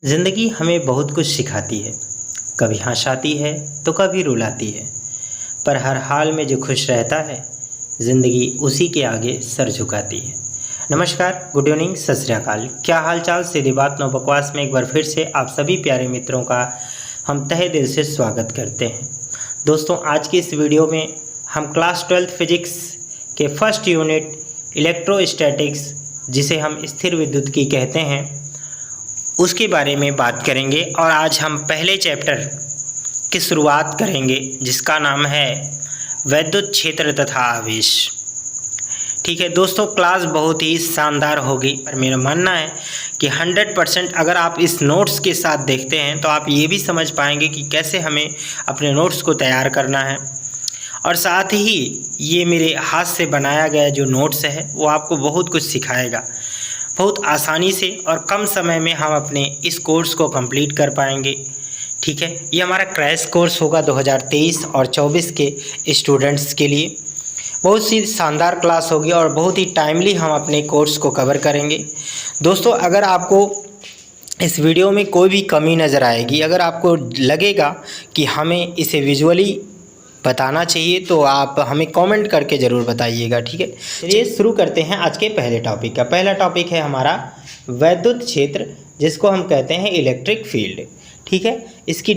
ज़िंदगी हमें बहुत कुछ सिखाती है। कभी हंसाती है तो कभी रुलाती है, पर हर हाल में जो खुश रहता है ज़िंदगी उसी के आगे सर झुकाती है। नमस्कार, गुड इवनिंग, सत श्री अकाल। क्या हाल चाल। सीधी बात नो बकवास में एक बार फिर से आप सभी प्यारे मित्रों का हम तहे दिल से स्वागत करते हैं। दोस्तों, आज की इस वीडियो में हम क्लास 12 फिजिक्स के फर्स्ट यूनिट इलेक्ट्रोस्टैटिक्स, जिसे हम स्थिर विद्युत की कहते हैं, उसके बारे में बात करेंगे। और आज हम पहले चैप्टर की शुरुआत करेंगे जिसका नाम है वैद्युत क्षेत्र तथा आवेश। ठीक है दोस्तों, क्लास बहुत ही शानदार होगी, पर मेरा मानना है कि 100% अगर आप इस नोट्स के साथ देखते हैं तो आप ये भी समझ पाएंगे कि कैसे हमें अपने नोट्स को तैयार करना है। और साथ ही ये मेरे हाथ से बनाया गया जो नोट्स है वो आपको बहुत कुछ सिखाएगा। बहुत आसानी से और कम समय में हम अपने इस कोर्स को कंप्लीट कर पाएंगे। ठीक है, ये हमारा क्रैश कोर्स होगा 2023 और 24 के स्टूडेंट्स के लिए। बहुत सी शानदार क्लास होगी और बहुत ही टाइमली हम अपने कोर्स को कवर करेंगे। दोस्तों, अगर आपको इस वीडियो में कोई भी कमी नज़र आएगी, अगर आपको लगेगा कि हमें इसे विजुअली बताना चाहिए, तो आप हमें कमेंट करके ज़रूर बताइएगा। ठीक है, चलिए शुरू करते हैं आज के पहले टॉपिक का। पहला टॉपिक है हमारा वैद्युत क्षेत्र, जिसको हम कहते हैं इलेक्ट्रिक फील्ड। ठीक है, इसकी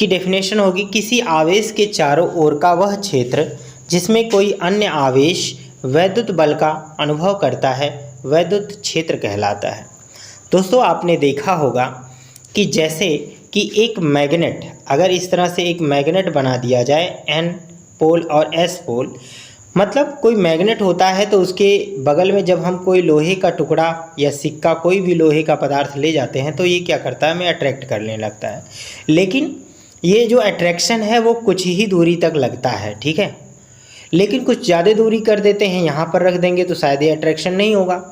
डेफिनेशन होगी किसी आवेश के चारों ओर का वह क्षेत्र जिसमें कोई अन्य आवेश वैद्युत बल का अनुभव करता है, वैद्युत क्षेत्र कहलाता है। दोस्तों, आपने देखा होगा कि जैसे कि एक मैग्नेट, अगर इस तरह से एक मैग्नेट बना दिया जाए, N पोल और S पोल, मतलब कोई मैग्नेट होता है तो उसके बगल में जब हम कोई लोहे का टुकड़ा या सिक्का, कोई भी लोहे का पदार्थ ले जाते हैं तो ये क्या करता है, हमें अट्रैक्ट करने लगता है। लेकिन ये जो अट्रैक्शन है वो कुछ ही दूरी तक लगता है। ठीक है, लेकिन कुछ ज़्यादा दूरी कर देते हैं, यहाँ पर रख देंगे तो शायद ये अट्रैक्शन नहीं होगा।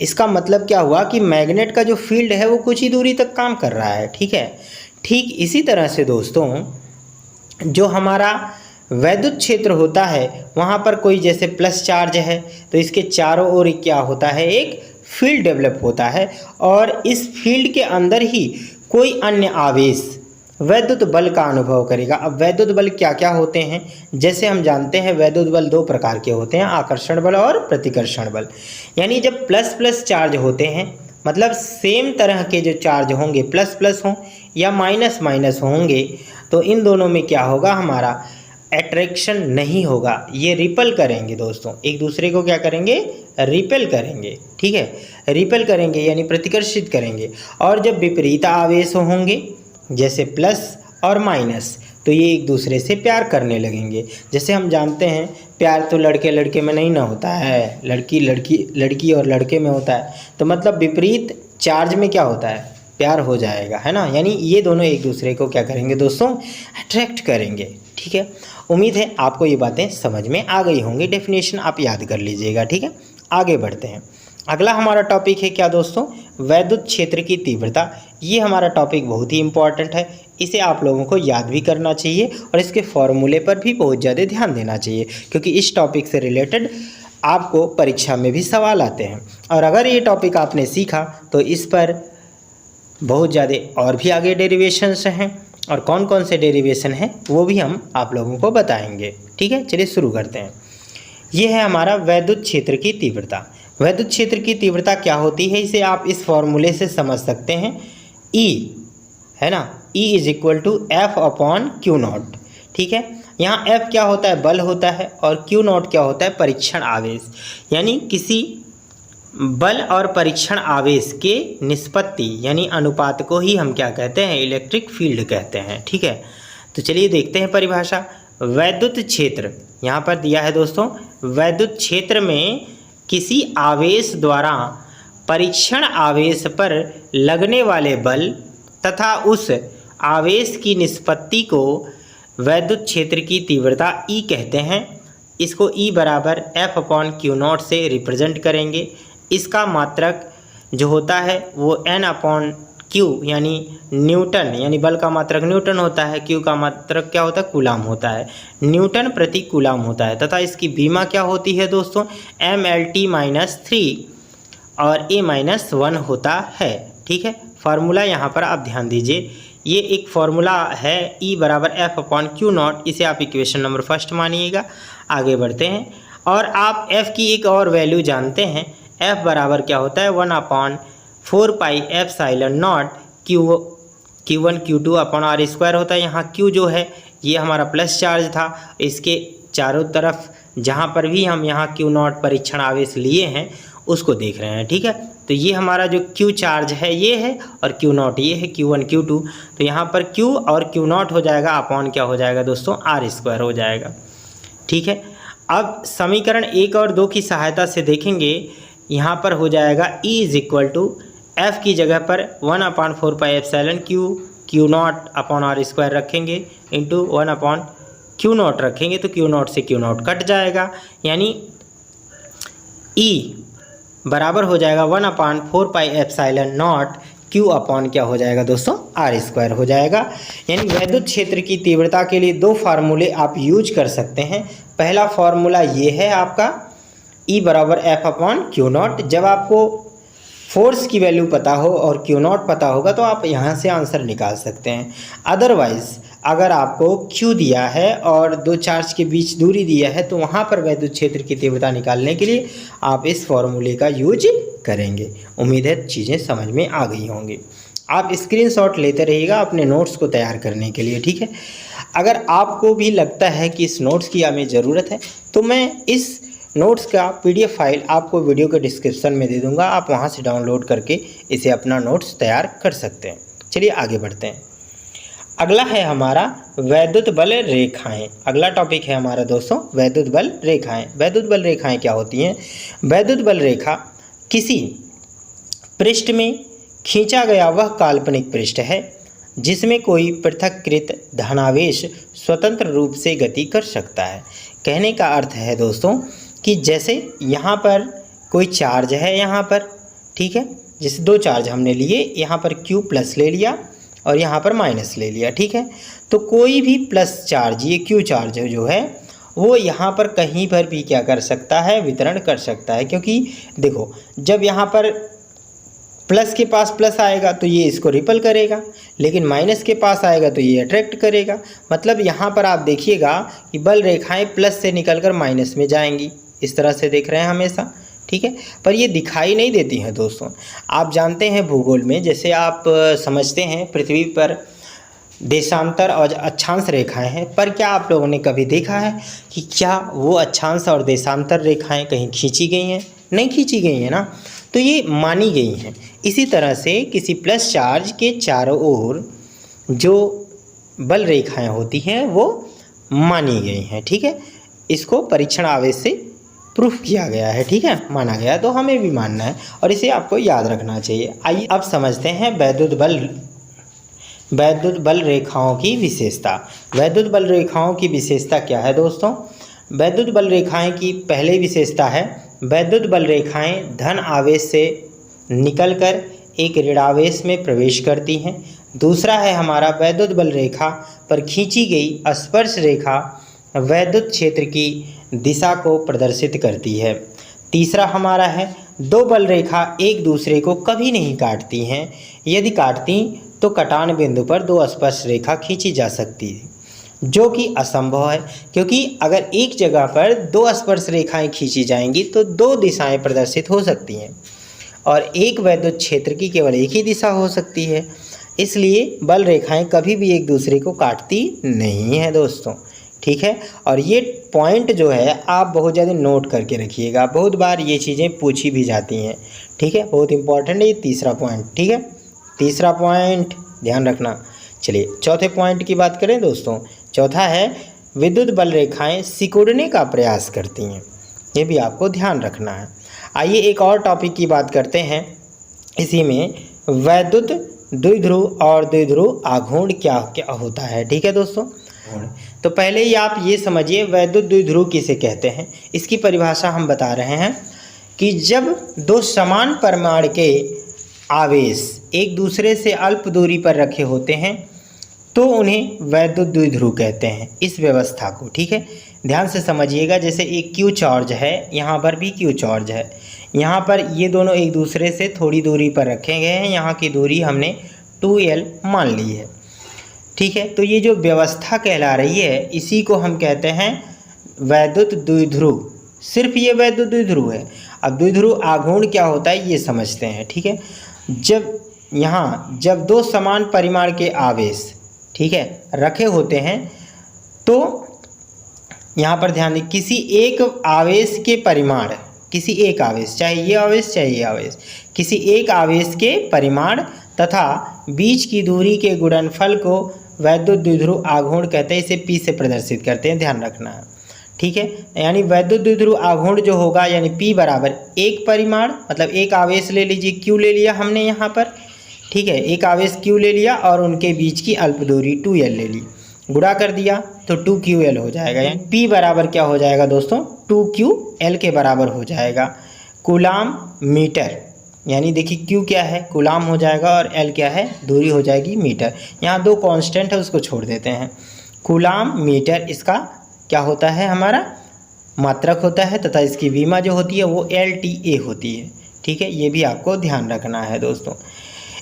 इसका मतलब क्या हुआ कि मैग्नेट का जो फील्ड है वो कुछ ही दूरी तक काम कर रहा है। ठीक है, ठीक इसी तरह से दोस्तों, जो हमारा वैद्युत क्षेत्र होता है वहाँ पर कोई जैसे प्लस चार्ज है तो इसके चारों ओर क्या होता है, एक फील्ड डेवलप होता है, और इस फील्ड के अंदर ही कोई अन्य आवेश वैद्युत बल का अनुभव करेगा। अब वैद्युत बल क्या क्या होते हैं, जैसे हम जानते हैं वैद्युत बल दो प्रकार के होते हैं, आकर्षण बल और प्रतिकर्षण बल। यानी जब प्लस प्लस चार्ज होते हैं, मतलब सेम तरह के जो चार्ज होंगे, प्लस प्लस हों या माइनस माइनस होंगे, तो इन दोनों में क्या होगा, हमारा अट्रैक्शन नहीं होगा, ये रिपल करेंगे। दोस्तों, एक दूसरे को क्या करेंगे, रिपेल करेंगे। ठीक है, रिपेल करेंगे यानी प्रतिकर्षित करेंगे। और जब विपरीत आवेश होंगे, जैसे प्लस और माइनस, तो ये एक दूसरे से प्यार करने लगेंगे। जैसे हम जानते हैं प्यार तो लड़के लड़के में नहीं ना होता है, लड़की और लड़के में होता है। तो मतलब विपरीत चार्ज में क्या होता है, प्यार हो जाएगा, है ना। यानी ये दोनों एक दूसरे को क्या करेंगे दोस्तों, अट्रैक्ट करेंगे। ठीक है, उम्मीद है आपको ये बातें समझ में आ गई होंगी। डेफिनेशन आप याद कर लीजिएगा। ठीक है, आगे बढ़ते हैं। अगला हमारा टॉपिक है क्या दोस्तों, वैद्युत क्षेत्र की तीव्रता। ये हमारा टॉपिक बहुत ही इम्पॉर्टेंट है, इसे आप लोगों को याद भी करना चाहिए और इसके फॉर्मूले पर भी बहुत ज़्यादा ध्यान देना चाहिए, क्योंकि इस टॉपिक से रिलेटेड आपको परीक्षा में भी सवाल आते हैं। और अगर ये टॉपिक आपने सीखा तो इस पर बहुत ज़्यादा और भी आगे डेरिवेशंस हैं, और कौन कौन से डेरिवेशन हैं वो भी हम आप लोगों को बताएंगे। ठीक है, चलिए शुरू करते हैं। ये है हमारा वैद्युत क्षेत्र की तीव्रता। वैद्युत क्षेत्र की तीव्रता क्या होती है, इसे आप इस फॉर्मूले से समझ सकते हैं, E है ना, E = F/Q0। ठीक है, यहाँ F क्या होता है, बल होता है, और Q0 क्या होता है, परीक्षण आवेश। यानी किसी बल और परीक्षण आवेश के निष्पत्ति यानी अनुपात को ही हम क्या कहते हैं, इलेक्ट्रिक फील्ड कहते हैं। ठीक है, तो चलिए देखते हैं परिभाषा। वैद्युत क्षेत्र यहाँ पर दिया है दोस्तों, वैद्युत क्षेत्र में किसी आवेश द्वारा परीक्षण आवेश पर लगने वाले बल तथा उस आवेश की निष्पत्ति को वैद्युत क्षेत्र की तीव्रता E कहते हैं। इसको E = F/Q0 से रिप्रेजेंट करेंगे। इसका मात्रक जो होता है वो N/Q यानी न्यूटन, यानी बल का मात्रक न्यूटन होता है, Q का मात्रक क्या होता है, कूलाम होता है, न्यूटन प्रति कूलाम होता है। तथा इसकी बीमा क्या होती है दोस्तों, MLT-3 और A-1 होता है। ठीक है। फार्मूला यहाँ पर आप ध्यान दीजिए, ये एक फार्मूला है E बराबर F/Q0, इसे आप इक्वेशन नंबर फर्स्ट मानिएगा। आगे बढ़ते हैं और आप F की एक और वैल्यू जानते हैं, F बराबर क्या होता है 1/4πε0 Q1 Q2 upon R square होता है। यहाँ Q जो है ये हमारा प्लस चार्ज था, इसके चारों तरफ जहाँ पर भी हम यहाँ Q0 परीक्षण आवेश लिए हैं उसको देख रहे हैं, ठीक है। तो ये हमारा जो Q चार्ज है ये है और Q0 ये है, Q1 Q2। तो यहाँ पर Q और Q0 हो जाएगा अपॉन क्या हो जाएगा दोस्तों, R स्क्वायर हो जाएगा, ठीक है। अब समीकरण 1 और 2 की सहायता से देखेंगे, यहाँ पर हो जाएगा E = F की जगह पर 1/4πε Q0 अपॉन R स्क्वायर रखेंगे इंटू 1/Q0 रखेंगे तो Q0 से Q0 कट जाएगा, यानी E बराबर हो जाएगा 1/4πε0 Q अपॉन क्या हो जाएगा दोस्तों, R स्क्वायर हो जाएगा। यानी वैद्युत क्षेत्र की तीव्रता के लिए दो फार्मूले आप यूज कर सकते हैं। पहला फार्मूला ये है आपका E बराबर F/Q0। जब आपको फोर्स की वैल्यू पता हो और Q0 पता होगा तो आप यहाँ से आंसर निकाल सकते हैं। अदरवाइज़ अगर आपको Q दिया है और दो चार्ज के बीच दूरी दिया है तो वहाँ पर वैद्युत क्षेत्र की तीव्रता निकालने के लिए आप इस फॉर्मूले का यूज करेंगे। उम्मीद है चीज़ें समझ में आ गई होंगी। आप स्क्रीनशॉट लेते रहिएगा अपने नोट्स को तैयार करने के लिए, ठीक है। अगर आपको भी लगता है कि इस नोट्स की हमें ज़रूरत है तो मैं इस नोट्स का PDF फाइल आपको वीडियो के डिस्क्रिप्शन में दे दूंगा, आप वहां से डाउनलोड करके इसे अपना नोट्स तैयार कर सकते हैं। चलिए आगे बढ़ते हैं। अगला है हमारा वैद्युत बल रेखाएं। अगला टॉपिक है हमारा दोस्तों वैद्युत बल रेखाएं। वैद्युत बल रेखाएं क्या होती हैं? वैद्युत बल रेखा किसी पृष्ठ में खींचा गया वह काल्पनिक पृष्ठ है जिसमें कोई पृथक्कृत धनावेश स्वतंत्र रूप से गति कर सकता है। कहने का अर्थ है दोस्तों कि जैसे यहाँ पर कोई चार्ज है यहाँ पर, ठीक है, जैसे दो चार्ज हमने लिए, यहाँ पर Q प्लस ले लिया और यहाँ पर माइनस ले लिया, ठीक है। तो कोई भी प्लस चार्ज, ये Q चार्ज जो है वो यहाँ पर कहीं पर भी क्या कर सकता है, वितरण कर सकता है। क्योंकि देखो जब यहाँ पर प्लस के पास प्लस आएगा तो ये इसको रिपल करेगा, लेकिन माइनस के पास आएगा तो ये अट्रैक्ट करेगा। मतलब यहाँ पर आप देखिएगा कि बल रेखाएं प्लस से निकलकर माइनस में जाएंगी, इस तरह से देख रहे हैं हमेशा, ठीक है। पर ये दिखाई नहीं देती हैं दोस्तों। आप जानते हैं भूगोल में, जैसे आप समझते हैं पृथ्वी पर देशांतर और अक्षांश रेखाएं हैं, पर क्या आप लोगों ने कभी देखा है कि क्या वो अक्षांश और देशांतर रेखाएं कहीं खींची गई हैं? नहीं खींची गई हैं ना, तो ये मानी गई हैं। इसी तरह से किसी प्लस चार्ज के चारों ओर जो बल रेखाएं होती हैं वो मानी गई हैं, ठीक है। इसको परीक्षण आवेश से प्रूफ किया गया है, ठीक है, माना गया, तो हमें भी मानना है और इसे आपको याद रखना चाहिए। आइए अब समझते हैं वैद्युत बल रेखाओं की विशेषता। वैद्युत बल रेखाओं की विशेषता क्या है दोस्तों? वैद्युत बल रेखाएं की पहली विशेषता है, वैद्युत बल रेखाएं धन आवेश से निकलकर एक ऋणावेश में प्रवेश करती हैं। दूसरा है हमारा वैद्युत बल रेखा पर खींची गई स्पर्श रेखा वैद्युत क्षेत्र की दिशा को प्रदर्शित करती है। तीसरा हमारा है दो बल रेखा एक दूसरे को कभी नहीं काटती हैं, यदि काटती तो कटान बिंदु पर दो स्पर्श रेखा खींची जा सकती है, जो कि असंभव है, क्योंकि अगर एक जगह पर दो स्पर्श रेखाएं खींची जाएंगी तो दो दिशाएं प्रदर्शित हो सकती हैं और एक वैद्युत क्षेत्र की केवल एक ही दिशा हो सकती है। इसलिए बल रेखाएं कभी भी एक दूसरे को काटती नहीं हैं दोस्तों, ठीक है। और ये पॉइंट जो है आप बहुत ज़्यादा नोट करके रखिएगा, बहुत बार ये चीज़ें पूछी भी जाती हैं, ठीक है, बहुत इंपॉर्टेंट है ये तीसरा पॉइंट, ठीक है, तीसरा पॉइंट ध्यान रखना। चलिए चौथे पॉइंट की बात करें दोस्तों। चौथा है विद्युत बल रेखाएं सिकुड़ने का प्रयास करती हैं, ये भी आपको ध्यान रखना है। आइए एक और टॉपिक की बात करते हैं, इसी में वैद्युत द्विध्रुव और द्विध्रुव आघूर्ण क्या क्या होता है, ठीक है दोस्तों। तो पहले ही आप ये समझिए वैद्युत द्विध्रुव किसे कहते हैं। इसकी परिभाषा हम बता रहे हैं कि जब दो समान परिमाण के आवेश एक दूसरे से अल्प दूरी पर रखे होते हैं तो उन्हें वैद्युत द्विध्रुव कहते हैं, इस व्यवस्था को, ठीक है। ध्यान से समझिएगा। जैसे एक क्यू चार्ज है, यहाँ पर भी क्यू चार्ज है, यहाँ पर ये दोनों एक दूसरे से थोड़ी दूरी पर रखे गए हैं। यहाँ की दूरी हमने 2L मान ली है, ठीक है। तो ये जो व्यवस्था कहला रही है इसी को हम कहते हैं वैद्युत द्विध्रुव। सिर्फ ये वैद्युत द्विध्रुव है। अब द्विध्रुव आघूर्ण क्या होता है ये समझते हैं, ठीक है। जब दो समान परिमाण के आवेश, ठीक है, रखे होते हैं तो यहाँ पर ध्यान दें, किसी एक आवेश के परिमाण, किसी एक आवेश, चाहे ये आवेश चाहे ये आवेश, किसी एक आवेश के परिमाण तथा बीच की दूरी के गुणनफल को वैद्युत द्विध्रुव आघूर्ण कहते हैं। इसे P से प्रदर्शित करते हैं, ध्यान रखना है, ठीक है। यानी वैद्युत द्विध्रुव आघूर्ण जो होगा यानी P बराबर एक परिमाण, मतलब एक आवेश ले लीजिए, Q ले लिया हमने यहाँ पर, ठीक है, एक आवेश Q ले लिया और उनके बीच की अल्प दूरी 2L ले ली, गुणा कर दिया तो 2QL हो जाएगा। यानी P बराबर क्या हो जाएगा दोस्तों, 2QL के बराबर हो जाएगा। कूलाम मीटर, यानी देखिए Q क्या है, कूलाम हो जाएगा और L क्या है, दूरी हो जाएगी मीटर। यहाँ दो कांस्टेंट है उसको छोड़ देते हैं। कूलाम मीटर इसका क्या होता है, हमारा मात्रक होता है तथा इसकी विमा जो होती है वो LTA होती है, ठीक है। ये भी आपको ध्यान रखना है दोस्तों।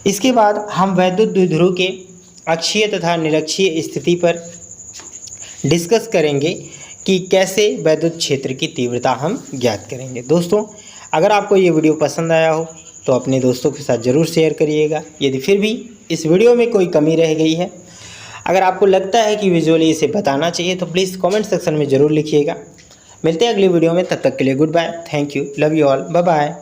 इसके बाद हम वैद्युत द्विध्रुव के अक्षीय तथा निरक्षीय स्थिति पर डिस्कस करेंगे कि कैसे वैद्युत क्षेत्र की तीव्रता हम ज्ञात करेंगे। दोस्तों अगर आपको ये वीडियो पसंद आया हो तो अपने दोस्तों के साथ ज़रूर शेयर करिएगा। यदि फिर भी इस वीडियो में कोई कमी रह गई है, अगर आपको लगता है कि विजुअली इसे बताना चाहिए तो प्लीज़ कमेंट सेक्शन में ज़रूर लिखिएगा। मिलते हैं अगली वीडियो में, तब तक के लिए goodbye, thank you, love you all, bye bye.